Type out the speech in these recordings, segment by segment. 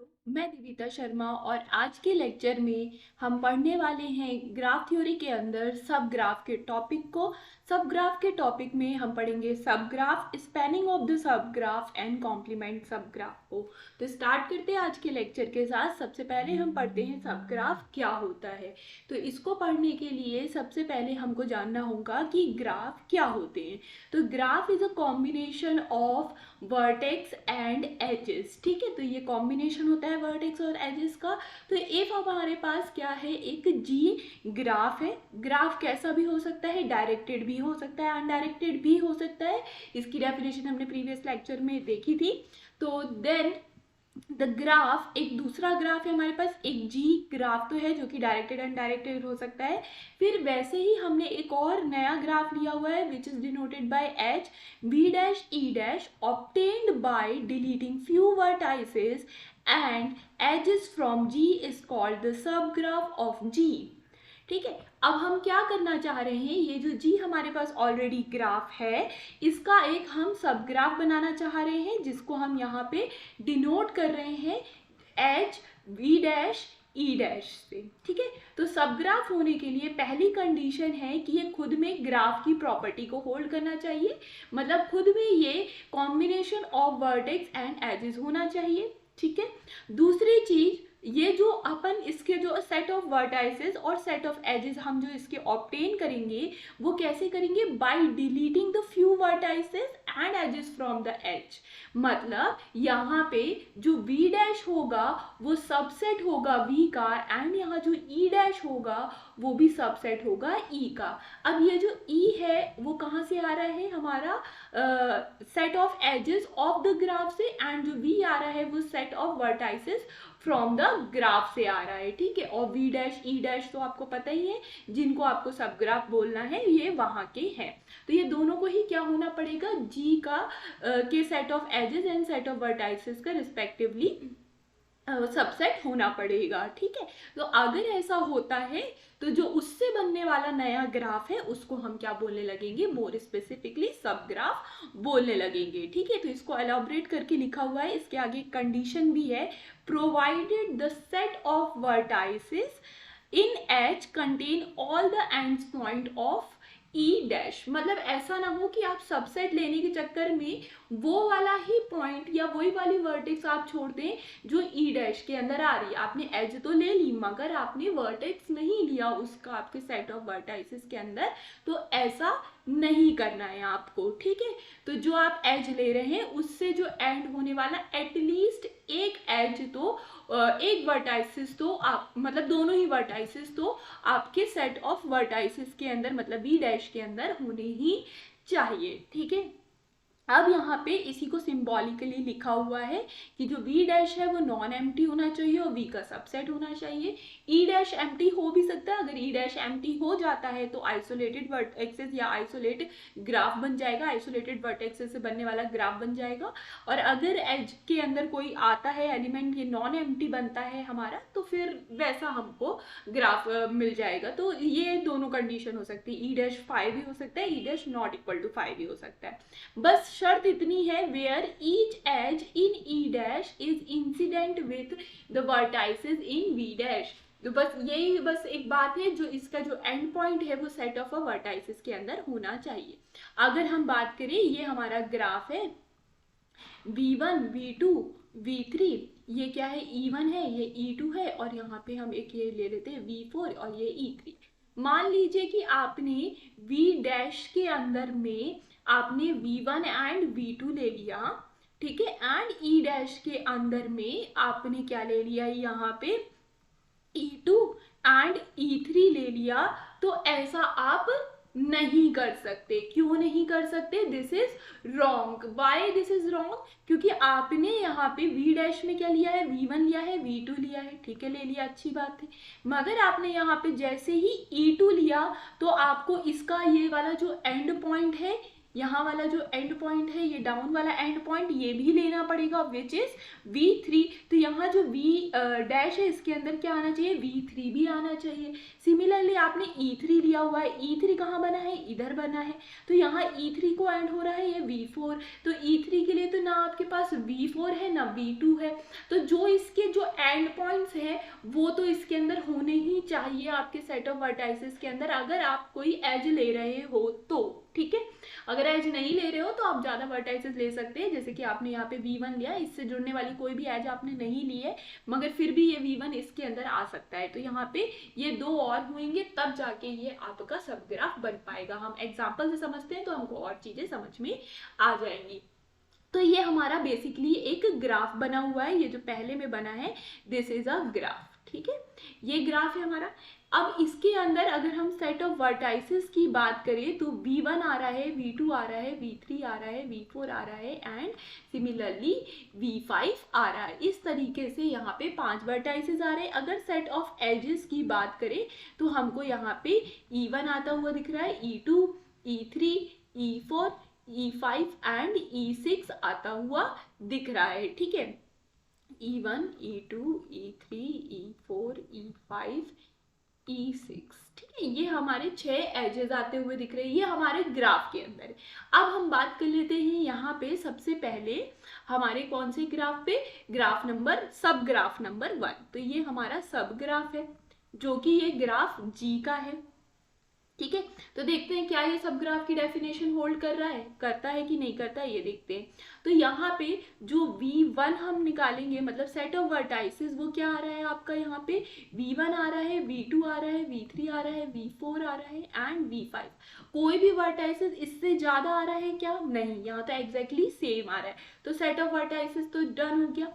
Hello, मैं दिविता शर्मा और आज के लेक्चर में हम पढ़ने वाले हैं ग्राफ थ्योरी के अंदर सब ग्राफ के टॉपिक को। सब ग्राफ के टॉपिक में हम पढ़ेंगे subgraph, spanning of the सब ग्राफ एंड कॉम्प्लीमेंट सब ग्राफ को। तो स्टार्ट करते हैं आज के लेक्चर के साथ। सबसे पहले हम पढ़ते हैं सब ग्राफ क्या होता है। तो इसको पढ़ने के लिए सबसे पहले हमको जानना होगा कि ग्राफ क्या होते हैं। तो graph is a combination of vertex and edges. ठीक है, तो ये कॉम्बिनेशन होता है वर्टेक्स और एजेस का। तो इफ अब हमारे पास क्या है, एक जी ग्राफ है। ग्राफ कैसा भी हो सकता है, डायरेक्टेड भी हो सकता है, अनडायरेक्टेड भी हो सकता है। इसकी डेफिनेशन हमने प्रीवियस लेक्चर में देखी थी। तो देन द ग्राफ, एक दूसरा ग्राफ है हमारे पास, एक जी ग्राफ तो है जो कि डायरेक्टेड अनडायरेक्टेड हो सकता है। फिर वैसे ही हमने एक और नया ग्राफ लिया हुआ है which is denoted by H V dash E dash obtained by deleting few vertices and edges from G is called the सब ग्राफ ऑफ जी। ठीक है, अब हम क्या करना चाह रहे हैं, ये जो जी हमारे पास ऑलरेडी ग्राफ है इसका एक हम सब ग्राफ बनाना चाह रहे हैं जिसको हम यहाँ पे डिनोट कर रहे हैं H V dash E dash से। ठीक है, तो सब ग्राफ होने के लिए पहली कंडीशन है कि ये खुद में ग्राफ की प्रॉपर्टी को होल्ड करना चाहिए, मतलब खुद में ये combination of vertex and edges होना चाहिए। ठीक है, दूसरी चीज, ये जो अपन इसके जो सेट ऑफ वर्टाइसेस और सेट ऑफ एजेस हम जो इसके ऑब्टेन करेंगे वो कैसे करेंगे, by deleting the few vertices and edges from the edge. मतलब यहाँ पे जो v डैश होगा वो सबसेट होगा v का, एंड यहाँ जो e डैश होगा वो भी सबसेट होगा e का। अब ये जो e है वो कहाँ से आ रहा है, हमारा set of edges of the graph से, एंड जो v आ रहा है वो set of vertices from the graph से आ रहा है। ठीक है, और v डैश ई डैश तो आपको पता ही है, जिनको आपको सब ग्राफ बोलना है ये वहां के हैं। तो ये दोनों को ही क्या होना पड़ेगा, g का के set of edges and set of vertices का रिस्पेक्टिवली सबसेट होना पड़ेगा। ठीक है, तो अगर ऐसा होता है तो जो उससे बनने वाला नया ग्राफ है उसको हम क्या बोलने लगेंगे, मोर स्पेसिफिकली सब ग्राफ बोलने लगेंगे। ठीक है, तो इसको एलॉबरेट करके लिखा हुआ है, इसके आगे कंडीशन भी है, provided the set of vertices in H contain all the ends point of E dash. मतलब ऐसा ना हो कि आप सबसेट लेने के चक्कर में वो वाला ही पॉइंट या वही वाली वर्टेक्स आप छोड़ दें जो ई डैश के अंदर आ रही है। आपने एज तो ले ली मगर आपने वर्टेक्स नहीं लिया उसका आपके सेट ऑफ वर्टाइसेस के अंदर, तो ऐसा नहीं करना है आपको। ठीक है, तो जो आप एज ले रहे हैं उससे जो एंड होने वाला एटलीस्ट एक एज तो एक वर्टाइसिस तो आप, मतलब दोनों ही वर्टाइसिस तो आपके सेट ऑफ वर्टाइसिस के अंदर मतलब वी डैश के अंदर होने ही चाहिए। ठीक है, अब यहाँ पे इसी को सिंबॉलिकली लिखा हुआ है कि जो v डैश है वो नॉन एम्प्टी होना चाहिए और v का सबसेट होना चाहिए। e डैश एम्प्टी हो भी सकता है, अगर e डैश एम्प्टी हो जाता है तो आइसोलेटेड वर्टेक्सेस या आइसोलेट ग्राफ बन जाएगा, आइसोलेटेड वर्टेक्सेस से बनने वाला ग्राफ बन जाएगा। और अगर एज के अंदर कोई आता है एलिमेंट, ये नॉन एम्प्टी बनता है हमारा, तो फिर वैसा हमको ग्राफ मिल जाएगा। तो ये दोनों कंडीशन हो सकती है, e डैश 5 भी हो सकता है, e dash not equal to 5 भी हो सकता है। बस शर्त इतनी है, where each edge in E dash is incident with the vertices in V dash. तो बस यही बस एक बात है, जो इसका जो एंड पॉइंट है वो सेट ऑफ अ वर्टाइसेस के अंदर होना चाहिए। अगर हम बात करें, ये हमारा ग्राफ है v1 v2 v3, ये क्या है e1 है, ये e2 है, और यहाँ पे हम एक ये ले लेते हैं v4 और ये e3। मान लीजिए कि आपने v डैश के अंदर में आपने v1 एंड v2 ले लिया। ठीक है, एंड e डैश के अंदर में आपने क्या ले लिया, यहाँ पे e2 एंड e3 ले लिया। तो ऐसा आप नहीं कर सकते। क्यों नहीं कर सकते, this is wrong. Why this is wrong, क्योंकि आपने यहाँ पे v डैश में क्या लिया है, v1 लिया है, v2 लिया है। ठीक है, ले लिया, अच्छी बात है, मगर आपने यहाँ पे जैसे ही e2 लिया तो आपको इसका ये वाला जो एंड पॉइंट है, यहाँ वाला जो एंड पॉइंट है, ये डाउन वाला एंड पॉइंट, ये भी लेना पड़ेगा विच इज v3। तो यहाँ जो v डैश है इसके अंदर क्या आना चाहिए, v3 भी आना चाहिए। सिमिलरली आपने e3 लिया हुआ है, e3 कहाँ बना है, इधर बना है, तो यहाँ e3 को एंड हो रहा है ये v4। तो e3 के लिए तो ना आपके पास V4 है ना V2 है, तो जो इसके जो एंड पॉइंट्स हैं वो तो इसके अंदर होने ही चाहिए आपके सेट ऑफ वर्टाइसेस के अंदर, अगर आप कोई एज ले रहे हो तो, ठीक है। अगर एज नहीं ले रहे हो तो आप ज़्यादा वर्टाइसेस ले सकते हैं, जैसे कि आपने यहाँ पे V1 लिया, इससे जुड़ने वाली कोई भी एज आपने नहीं ली है, मगर फिर भी ये V1 इसके अंदर आ सकता है, तो यहाँ पे ये दो और हुएंगे तब जाके ये आपका सब ग्राफ बन पाएगा। हम एग्जाम्पल से समझते हैं तो हमको और चीज़ें समझ में आ जाएंगी। तो ये हमारा बेसिकली एक ग्राफ बना हुआ है, ये जो पहले में बना है दिस इज अ ग्राफ, ठीक है, ये ग्राफ है हमारा। अब इसके अंदर अगर हम सेट ऑफ वर्टाइसेस की बात करें तो V1 आ रहा है, V2 आ रहा है, V3 आ रहा है, V4 आ रहा है एंड सिमिलरली V5 आ रहा है। इस तरीके से यहाँ पे 5 वर्टाइसेस आ रहे हैं। अगर सेट ऑफ एजेस की बात करें तो हमको यहाँ पे E1 आता हुआ दिख रहा है, E2, E3, E4, E5 and E6 आता हुआ दिख रहा है, ठीक है। E1, E2, E3, E4, E5, E6, ठीक है, ये हमारे 6 एजेस आते हुए दिख रहे हैं, ये हमारे ग्राफ के अंदर है। अब हम बात कर लेते हैं यहाँ पे सबसे पहले हमारे कौन से ग्राफ पे, ग्राफ नंबर, सब ग्राफ नंबर 1। तो ये हमारा सब ग्राफ है जो कि ये ग्राफ G का है, ठीक है। तो देखते हैं क्या ये सब ग्राफ की डेफिनेशन होल्ड कर रहा है, करता है कि नहीं करता है, ये देखते हैं। तो यहाँ पे जो V1 हम निकालेंगे, मतलब सेट ऑफ वर्टाइसेस, वो क्या आ रहा है आपका, यहाँ पे V1 आ रहा है, V2 आ रहा है, V3 आ रहा है, V4 आ रहा है एंड V5। कोई भी वर्टाइसेस इससे ज्यादा आ रहा है क्या, नहीं, यहाँ तो एग्जैक्टली सेम आ रहा है। तो सेट ऑफ वर्टाइसेस तो डन हो गया।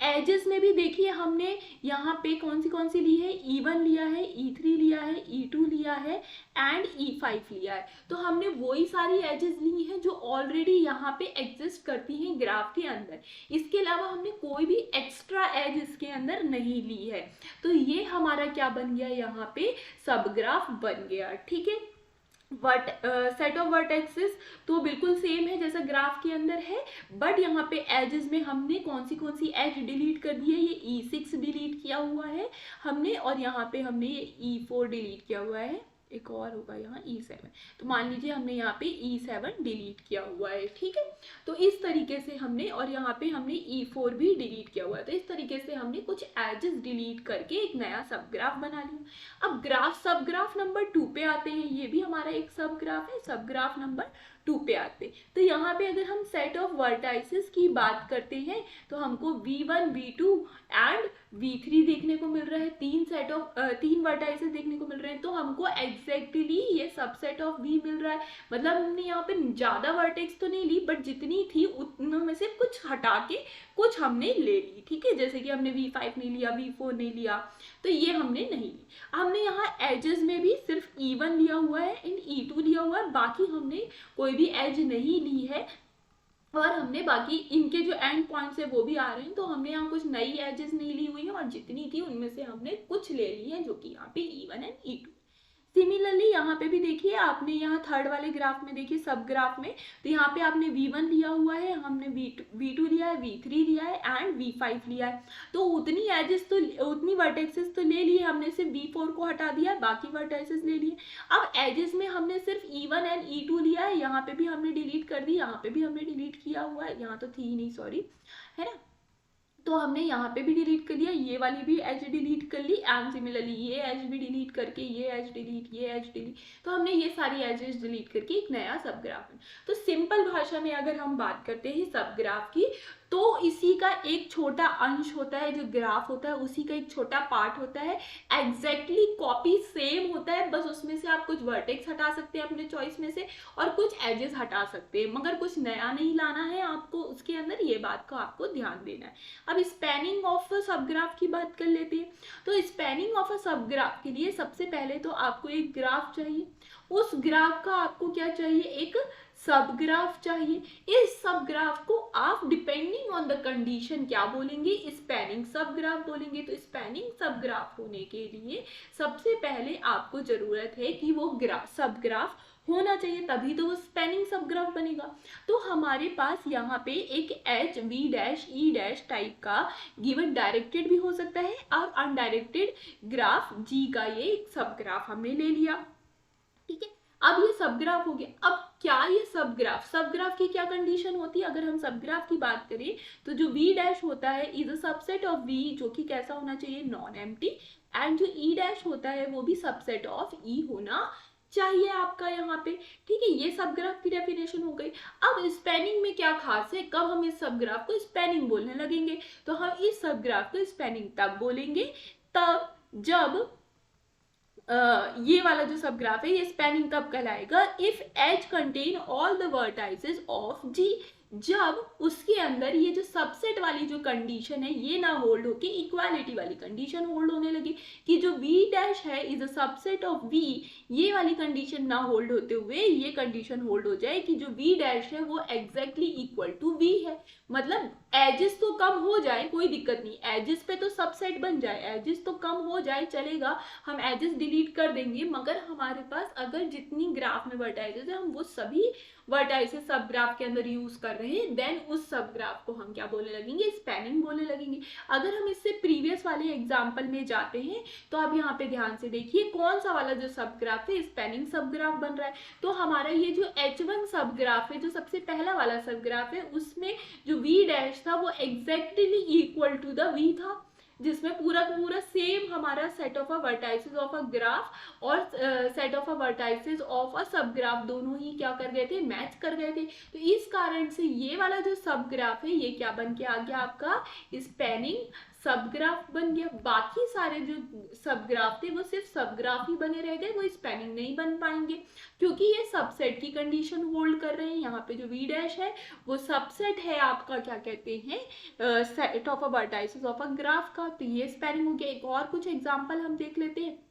एजेस में भी देखिए हमने यहाँ पे कौन सी ली है, E1 लिया है, E3 लिया है, E2 लिया है एंड E5 लिया है। तो हमने वही सारी एजेस ली हैं जो ऑलरेडी यहाँ पे एग्जिस्ट करती हैं ग्राफ के अंदर। इसके अलावा हमने कोई भी एक्स्ट्रा एज इसके अंदर नहीं ली है। तो ये हमारा क्या बन गया, यहाँ पे सब ग्राफ बन गया, ठीक है। सेट ऑफ वर्टेक्सेस तो बिल्कुल सेम है जैसा ग्राफ के अंदर है, बट यहाँ पे एजेस में हमने कौन सी एज डिलीट कर दी है, ये E6 डिलीट किया हुआ है हमने, और यहाँ पे हमने ये E4 डिलीट किया हुआ है, एक और होगा यहाँ E7। तो मान लीजिए हमने यहाँ पे E7 डिलीट किया हुआ है, ठीक है। तो इस तरीके से हमने, और यहाँ पे हमने E4 भी डिलीट किया हुआ है। तो इस तरीके से हमने कुछ एजेस डिलीट करके एक नया सब ग्राफ बना लिया। अब ग्राफ सब ग्राफ नंबर 2 पे आते हैं, ये भी हमारा एक सब ग्राफ है, सब ग्राफ नंबर 2 पे आते। तो यहाँ पे अगर हम सेट ऑफ वर्टाइसेस की बात करते हैं तो हमको V1, V2 एंड V3 देखने को मिल रहा है, 3 वर्टाइसेस देखने को मिल रहे हैं। तो हमको एग्जैक्टली ये सबसेट ऑफ V मिल रहा है, मतलब हमने यहाँ पे ज्यादा वर्टेक्स तो नहीं ली, बट जितनी थी उतनों में से कुछ हटा के कुछ हमने ले ली, ठीक है। जैसे कि हमने V5 नहीं लिया, V4 नहीं लिया, तो ये हमने नहीं ली। हमने यहाँ एजेस में भी सिर्फ E1 लिया हुआ है एंड E2 लिया हुआ है, बाकी हमने कोई भी एज नहीं ली है, और हमने बाकी इनके जो एंड पॉइंट्स है वो भी आ रहे हैं। तो हमने यहाँ कुछ नई एजेस नहीं ली हुई है, और जितनी थी उनमें से हमने कुछ ले ली है, जो कि यहाँ पे E1 एंड E2। सिमिलरली यहाँ पे भी देखिए, आपने यहाँ थर्ड वाले ग्राफ में देखिए, सब ग्राफ में, तो यहाँ पे आपने V1 लिया हुआ है, हमने V2 लिया है, V3 लिया है एंड V5 लिया है। तो उतनी एजेस तो, उतनी वर्टेक्सेस तो ले लिए हमने, सिर्फ V4 को हटा दिया, बाकी वर्टेक्सेस ले लिए। अब एजेस में हमने सिर्फ E1 एंड E2 लिया है, यहाँ पे भी हमने डिलीट कर दी, यहाँ पे भी हमने डिलीट किया हुआ है, यहाँ तो थी ही नहीं, सॉरी, है ना। तो हमने यहाँ पे भी डिलीट कर दिया, ये वाली भी एज डिलीट कर ली, एंड सिमिलरली ये एज भी डिलीट करके, ये एज डिलीट, ये एज डिलीट, तो हमने ये सारी एजेस डिलीट करके एक नया सब ग्राफ है। तो सिंपल भाषा में अगर हम बात करते हैं सब ग्राफ की, तो इसी का एक छोटा अंश होता है, जो ग्राफ होता है उसी का एक छोटा पार्ट होता है, एग्जैक्टली कॉपी सेम होता है, बस उसमें से आप कुछ वर्टेक्स हटा सकते हैं अपने चॉइस में से, और कुछ एजेस हटा सकते हैं, मगर कुछ नया नहीं लाना है आपको उसके अंदर, ये बात का आपको ध्यान देना है। अब स्पैनिंग ऑफ सब ग्राफ की बात कर लेते हैं। तो spanning of a sub graph के लिए सबसे पहले तो आपको एक ग्राफ चाहिए, उस ग्राफ का आपको क्या चाहिए, एक सब ग्राफ चाहिए। इस सब ग्राफ को आप डिपेंडिंग ऑन द कंडीशन क्या बोलेंगे, स्पैनिंग सब ग्राफ बोलेंगे। तो स्पैनिंग सब ग्राफ होने के लिए सबसे पहले आपको जरूरत है कि वो सब ग्राफ होना चाहिए, तभी तो वो स्पैनिंग सब ग्राफ बनेगा। तो हमारे पास यहाँ पे एक H V dash E dash type का गिवन डायरेक्टेड भी हो सकता है, और अनडायरेक्टेड ग्राफ G का ये एक सब ग्राफ हमने ले लिया, ठीक है। अब ये सब ग्राफ हो गया। अब क्या ये सब ग्राफ की क्या कंडीशन होती है? अगर हम सब ग्राफ की बात करें तो जो v डैश होता है is a subset of v, जो कि कैसा होना चाहिए? Non empty. एंड जो e डैश होता है वो भी सबसेट ऑफ e होना चाहिए आपका यहाँ पे। ठीक है, ये सब ग्राफ की डेफिनेशन हो गई। अब स्पैनिंग में क्या खास है? कब हम इस सब ग्राफ को स्पैनिंग बोलने लगेंगे? तो हम इस सब ग्राफ को स्पैनिंग तब बोलेंगे तब जब ये वाला जो सब ग्राफ है ये स्पैनिंग तब कहलाएगा if H contain all the vertices of G, जब उसके अंदर ये जो सबसेट वाली जो कंडीशन है ये ना होल्ड होके इक्वालिटी वाली कंडीशन होल्ड होने लगी, कि जो v डैश है is a subset of v, ये वाली कंडीशन ना होल्ड होते हुए ये कंडीशन होल्ड हो जाए कि जो v डैश है वो एग्जैक्टली इक्वल टू v है। मतलब एजेस तो कम हो जाए कोई दिक्कत नहीं, एजेस पे तो सबसेट बन जाए, एजेस तो कम हो जाए चलेगा, हम एजेस डिलीट कर देंगे, मगर हमारे पास अगर जितनी ग्राफ में वर्टाइसेस है हम वो सभी वर्टाइसेस सब ग्राफ के अंदर यूज कर रहे हैं, देन उस सब ग्राफ को हम क्या बोलने लगेंगे? स्पैनिंग बोलने लगेंगे। अगर हम इससे प्रीवियस वाले एग्जाम्पल में जाते हैं तो आप यहाँ पे ध्यान से देखिए कौन सा वाला जो सब ग्राफ है स्पैनिंग सब ग्राफ बन रहा है। तो हमारा ये जो H1 सब ग्राफ है, जो सबसे पहला वाला सब ग्राफ है, उसमें जो v डैश था वो exactly equal to the v था, जिसमें पूरा पूरा सेम हमारा set of a vertices of a graph और set of a vertices of a sub graph दोनों ही क्या कर गए थे? मैच कर गए थे। तो इस कारण से ये वाला जो सब ग्राफ है ये क्या बन के आ गया? आपका स्पैनिंग सब ग्राफ बन गया। बाकी सारे जो सब ग्राफ थे वो सिर्फ सब ग्राफ ही बने रह गए, वो स्पैनिंग नहीं बन पाएंगे, क्योंकि ये सबसेट की कंडीशन होल्ड कर रहे हैं। यहाँ पे जो v डैश है वो सबसेट है आपका, क्या कहते हैं? Set of a vertices of a graph का। तो ये स्पैनिंग हो गया। एक और कुछ एग्जांपल हम देख लेते हैं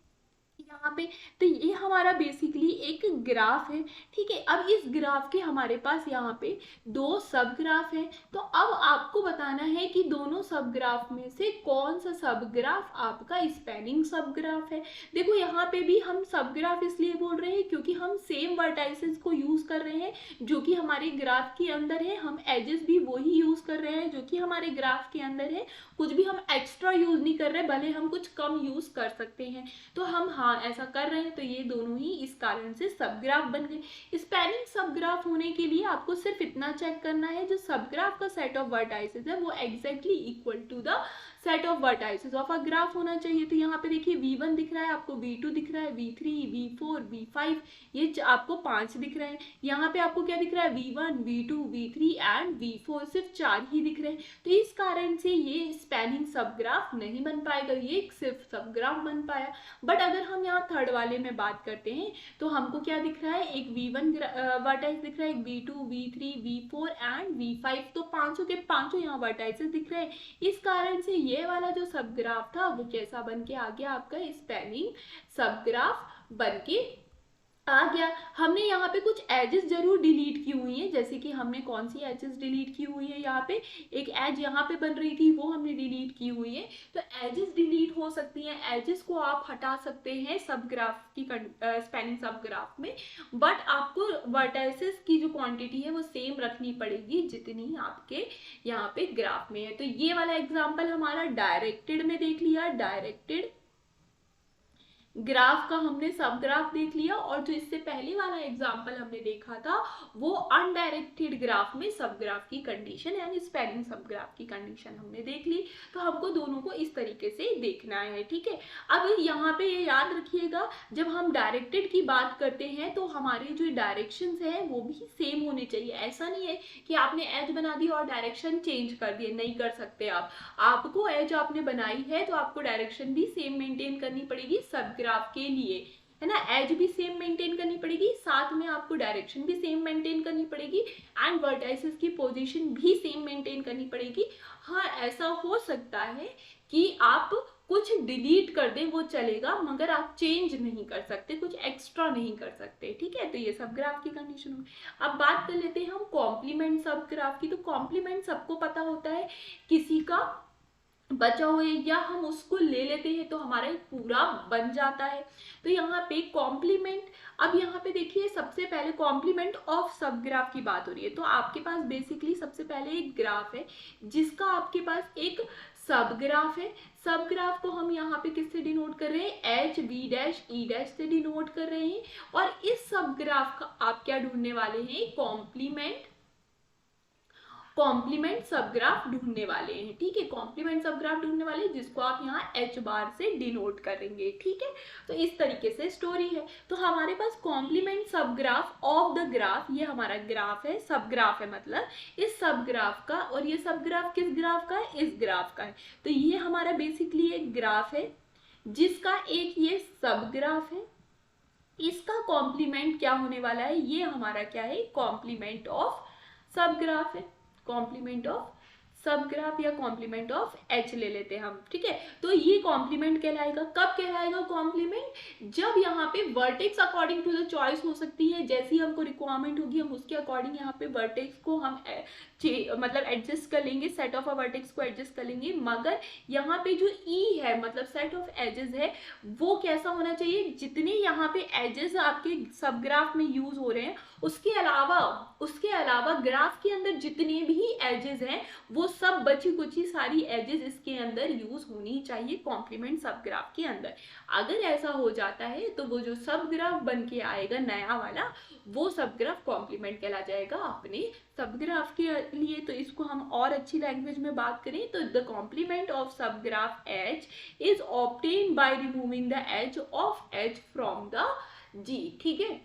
यहाँ पे। तो ये हमारा बेसिकली एक ग्राफ है, ठीक है। अब इस ग्राफ के हमारे पास यहाँ पे दो सब ग्राफ हैं, तो अब आपको बताना है कि दोनों सब ग्राफ में से कौन सा सब ग्राफ आपका स्पैनिंग सब ग्राफ है। देखो यहाँ पे भी हम सब ग्राफ इसलिए बोल रहे हैं क्योंकि हम सेम वर्टाइसेस को यूज कर रहे हैं जो कि हमारे ग्राफ के अंदर है, हम एजेस भी वही यूज कर रहे हैं जो कि हमारे ग्राफ के अंदर है, कुछ भी हम एक्स्ट्रा यूज नहीं कर रहे, भले हम कुछ कम यूज कर सकते हैं। तो हम हाँ ऐसा कर रहे हैं, तो ये दोनों ही इस कारण से सब ग्राफ बन गए। स्पैनिंग सब ग्राफ होने के लिए आपको सिर्फ इतना चेक करना है, जो सब ग्राफ का सेट ऑफ वर्टाइसेस है वो exactly equal to the set of vertices of a graph होना चाहिए। तो यहाँ पे देखिए v1 दिख रहा है आपको, v2 दिख रहा है, v3, v4, v5, ये आपको 5 दिख रहे हैं। यहाँ पे आपको क्या दिख रहा है? v1, v2, v3 and v4, सिर्फ 4 ही दिख रहे हैं। तो इस कारण से ये स्पैनिंग सब ग्राफ नहीं बन पाएगा, ये सिर्फ सब ग्राफ बन पाया। बट अगर हम यहाँ थर्ड वाले में बात करते हैं तो हमको क्या दिख रहा है? एक v1 वर्टाइस दिख रहा है, एक v2, v3, v4 and v5, तो पांचों के पांचों यहाँ वर्टाइसेस दिख रहे हैं। इस कारण से ये वाला जो सब ग्राफ था वो कैसा बन के आ गया? आपका स्पैनिंग सब ग्राफ बन के आ गया। हमने यहाँ पे कुछ एजेस जरूर डिलीट की हुई हैं, जैसे कि हमने कौन सी एजेस डिलीट की हुई है? यहाँ पे एक एज यहाँ पे बन रही थी वो हमने डिलीट की हुई है। तो एजेस डिलीट हो सकती हैं, एजेस को आप हटा सकते हैं सब ग्राफ की स्पैनिंग सब ग्राफ में, बट आपको वर्टाइसेस की जो क्वांटिटी है वो सेम रखनी पड़ेगी जितनी आपके यहाँ पे ग्राफ में है। तो ये वाला एग्जाम्पल हमारा डायरेक्टेड में देख लिया, डायरेक्टेड ग्राफ का हमने सब ग्राफ देख लिया, और जो इससे पहले वाला एग्जाम्पल हमने देखा था वो अनडायरेक्टेड ग्राफ में सब ग्राफ की कंडीशन यानी स्पैनिंग सब ग्राफ की कंडीशन हमने देख ली। तो हमको दोनों को इस तरीके से देखना है, ठीक है। अब यहाँ पे ये याद रखिएगा, जब हम डायरेक्टेड की बात करते हैं तो हमारे जो डायरेक्शंस है वो भी सेम होने चाहिए। ऐसा नहीं है कि आपने एज बना दी और डायरेक्शन चेंज कर दिए, नहीं कर सकते आप। आपको एज आपने बनाई है तो आपको डायरेक्शन भी सेम मेंटेन करनी पड़ेगी सब ग्राफ के लिए, है ना। एज भी सेम मेंटेन करनी पड़ेगी, साथ में आपको डायरेक्शन भी सेम मेंटेन करनी पड़ेगी, एंड वर्टाइसेस की पोजीशन भी सेम मेंटेन करनी पड़ेगी। हाँ, ऐसा हो सकता है कि आप कुछ डिलीट कर दें वो चलेगा, मगर आप चेंज नहीं कर सकते, कुछ एक्स्ट्रा नहीं कर सकते, ठीक है। तो ये सब ग्राफ की कंडीशन होगी। अब बात कर लेते हैं हम कॉम्प्लीमेंट सब ग्राफ की। तो कॉम्प्लीमेंट सबको पता होता है, किसी का बचा हुआ या हम उसको ले लेते हैं तो हमारा एक पूरा बन जाता है। तो यहाँ पे कॉम्प्लीमेंट, अब यहाँ पे देखिए सबसे पहले कॉम्प्लीमेंट ऑफ सब ग्राफ की बात हो रही है। तो आपके पास बेसिकली सबसे पहले एक ग्राफ है जिसका आपके पास एक सब ग्राफ है। सब ग्राफ को हम यहाँ पे किससे डिनोट कर रहे हैं, H V dash E dash से डिनोट कर रहे हैं। और इस सब ग्राफ का आप क्या ढूंढने वाले हैं, कॉम्प्लीमेंट सब ग्राफ ढूंढने वाले हैं। ठीक है, कॉम्प्लीमेंट सब ग्राफ ढूंढने वाले हैं, जिसको आप यहाँ एच बार से डिनोट करेंगे। ठीक है, तो इस तरीके से स्टोरी है। तो हमारे पास कॉम्प्लीमेंट सब ग्राफ ऑफ द ग्राफ, ये हमारा ग्राफ है, सब ग्राफ है मतलब इस सब ग्राफ का। और ये सब ग्राफ किस ग्राफ का है, इस ग्राफ का है। तो ये हमारा बेसिकली एक ग्राफ है जिसका एक ये सब ग्राफ है। इसका कॉम्प्लीमेंट क्या होने वाला है, ये हमारा क्या है, कॉम्प्लीमेंट ऑफ सब ग्राफ है। कॉम्प्लीमेंट ऑफ सब ग्राफ या कॉम्प्लीमेंट ऑफ एच ले लेते हैं हम। ठीक है, तो ये कॉम्प्लीमेंट कहलाएगा। कब कहलाएगा कॉम्प्लीमेंट, जब यहाँ पे vertex according to the choice हो सकती है, जैसी हमको रिक्वायरमेंट होगी हम उसके अकॉर्डिंग यहाँ पे वर्टेक्स को हम मतलब एडजस्ट कर लेंगे, सेट ऑफ वर्टेक्स को एडजस्ट कर लेंगे। मगर यहाँ पे जो ई है मतलब सेट ऑफ एजेस है, वो कैसा होना चाहिए, जितने यहाँ पे एजेस आपके सब ग्राफ में यूज हो रहे हैं उसके अलावा ग्राफ के अंदर जितने भी एजेस हैं वो सब बची कुची सारी एजेस इसके अंदर यूज होनी चाहिए कॉम्प्लीमेंट सब ग्राफ के अंदर। अगर ऐसा हो जाता है तो वो जो सब ग्राफ बन के आएगा नया वाला, वो सब ग्राफ कॉम्प्लीमेंट कहला जाएगा अपने सब ग्राफ के लिए। तो इसको हम और अच्छी लैंग्वेज में बात करें तो the complement of sub graph H is obtain by removing the edge of H from the G. ठीक है,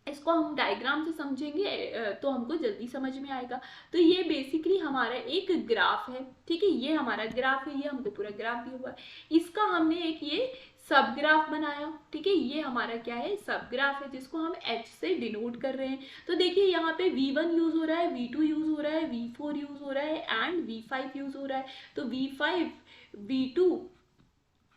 इसको हम डायग्राम से समझेंगे तो हमको जल्दी समझ में आएगा। तो ये बेसिकली हमारा एक ग्राफ है। ठीक है, ये हमारा ग्राफ है, ये हमको पूरा ग्राफ दिया हुआ है, इसका हमने एक ये सब ग्राफ बनाया। ठीक है, ये हमारा क्या है, सब ग्राफ है, जिसको हम एच से डिनोट कर रहे हैं। तो देखिए यहाँ पे V1 यूज हो रहा है, V2 यूज हो रहा है, V4 यूज हो रहा है एंड V5 यूज हो रहा है। तो V5, V2,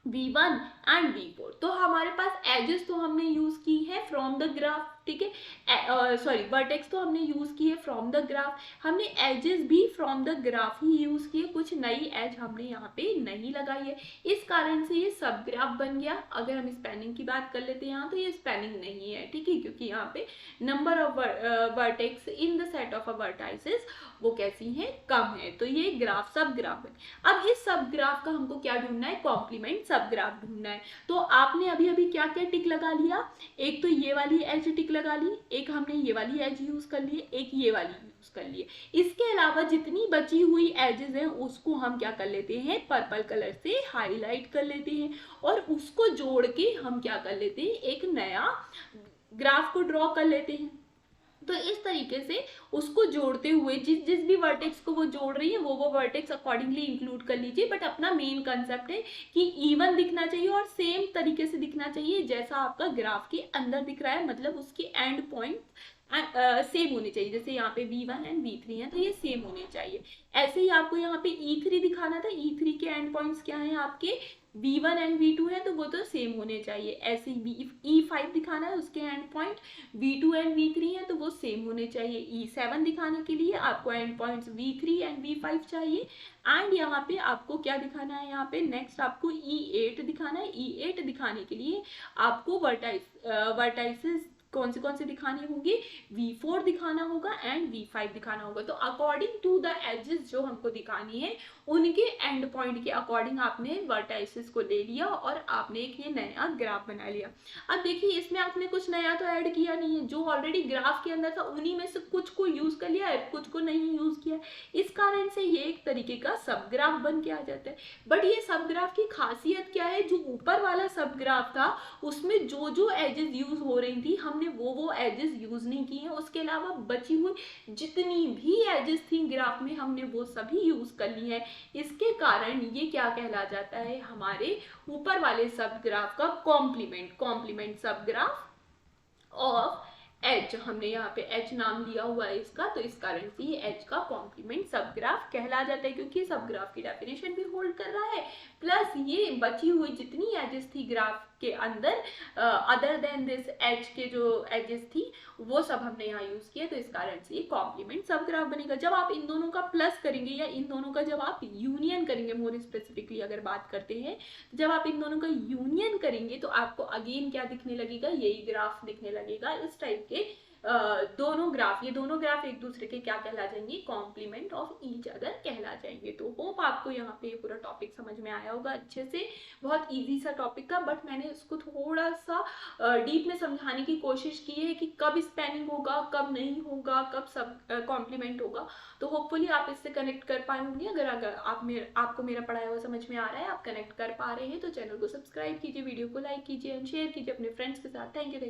V1 and V4, तो हमारे पास एजेस तो हमने यूज की है फ्रॉम द ग्राफ। ठीक है, सॉरी वर्टेक्स तो हमने यूज की है फ्रॉम द ग्राफ, हमने एजेस भी from the graph he use किए, कुछ नई एज हमने यहाँ पे नहीं लगाई है। इस कारण से ये सब ग्राफ बन गया। अगर हम स्पैनिंग की बात कर लेते हैं यहाँ, तो ये स्पैनिंग नहीं है। ठीक है, क्योंकि यहाँ पे number of vertex in the set of vertices वो कैसी है, कम है। तो ये ग्राफ सब ग्राफ है। अब इस सब ग्राफ का हमको क्या ढूंढना है, कॉम्प्लीमेंट सब ग्राफ ढूंढना है। तो आपने अभी अभी क्या क्या टिक लगा लिया, एक तो ये वाली एज टिक लगा ली, एक हमने ये वाली एज यूज कर ली, एक ये वाली यूज कर ली। इसके अलावा जितनी बची हुई एजेस हैं उसको हम क्या कर लेते हैं, पर्पल कलर से हाईलाइट कर लेते हैं और उसको जोड़ के हम क्या कर लेते हैं, एक नया ग्राफ को ड्रॉ कर लेते हैं। तो इस तरीके से उसको जोड़ते हुए जिस जिस भी वर्टेक्स को वो जोड़ रही है वो वर्टेक्स अकॉर्डिंगली इंक्लूड कर लीजिए। बट अपना मेन कंसेप्ट है कि इवन दिखना चाहिए और सेम तरीके से दिखना चाहिए जैसा आपका ग्राफ के अंदर दिख रहा है, मतलब उसके एंड पॉइंट सेम होने चाहिए। जैसे यहाँ पे V1 एंड V3 है तो ये सेम होने चाहिए। ऐसे ही आपको यहाँ पे E3 दिखाना था, E3 के एंड पॉइंट्स क्या हैं आपके, V1 एंड V2 है तो वो तो सेम होने चाहिए। ऐसे ही E5 दिखाना है, उसके and point V2 and V3 है तो वो सेम होने चाहिए। E7 दिखाने के लिए आपको and points V3 and V5 चाहिए। एंड यहाँ पे आपको क्या दिखाना है, यहाँ पे नेक्स्ट आपको E8 दिखाना है। E8 दिखाने के लिए आपको वर्टाइसेस कौन से दिखाने होंगे, V4 दिखाना होगा एंड V5 दिखाना होगा। तो अकॉर्डिंग टू द एजेस जो हमको दिखानी है उनके एंड पॉइंट के अकॉर्डिंग आपने वर्टाइसेस को ले लिया और आपने एक ये नया ग्राफ बना लिया। अब देखिए इसमें आपने कुछ नया तो ऐड किया नहीं है, जो ऑलरेडी ग्राफ के अंदर था उन्हीं में से कुछ को यूज कर लिया है, कुछ को नहीं यूज किया। इस कारण से ये एक तरीके का सब ग्राफ बन के आ जाता है। बट ये सब ग्राफ की खासियत क्या है, जो ऊपर वाला सब ग्राफ था उसमें जो जो एजेस यूज हो रही थी हमने वो एजेस यूज नहीं किए हैं, उसके अलावा बची हुई जितनी भी एजेस थी ग्राफ में हमने वो सभी यूज कर ली है। इसके कारण ये क्या कहला जाता है, हमारे ऊपर वाले सब ग्राफ का कॉम्प्लीमेंट सब ग्राफ ऑफ एच। हमने यहाँ पे एच नाम लिया हुआ है इसका, तो इस कारण से ये एच का कॉम्प्लीमेंट सब ग्राफ कहला जाता है, क्योंकि सब ग्राफ की डेफिनेशन भी होल्ड कर रहा है, प्लस ये बची हुई जितनी एजेस थी ग्राफ के अंदर अदर देन दिस एच के जो एजेस थी वो सब हमने यहाँ यूज किया। तो इस कारण से ये कॉम्प्लीमेंट सब ग्राफ बनेगा। जब आप इन दोनों का प्लस करेंगे या इन दोनों का जब आप यूनियन करेंगे, मोर स्पेसिफिकली अगर बात करते हैं, जब आप इन दोनों का यूनियन करेंगे तो आपको अगेन क्या दिखने लगेगा, यही ग्राफ दिखने लगेगा। इस टाइप के ये दोनों ग्राफ एक दूसरे के क्या कहला जाएंगे, कॉम्प्लीमेंट ऑफ ईच अदर कहला जाएंगे। तो होप आपको यहाँ पे ये पूरा टॉपिक समझ में आया होगा अच्छे से। बहुत इजी सा टॉपिक था, बट मैंने इसको थोड़ा सा डीप में समझाने की कोशिश की है कि कब स्पेनिंग होगा, कब नहीं होगा, कब सब कॉम्प्लीमेंट होगा। तो होपफुली आप इससे कनेक्ट कर पाए होंगे। अगर आपको मेरा पढ़ाया हुआ समझ में आ रहा है, आप कनेक्ट कर पा रहे हैं, तो चैनल को सब्सक्राइब कीजिए, वीडियो को लाइक कीजिए एंड शेयर कीजिए अपने फ्रेंड्स के साथ। Thank you.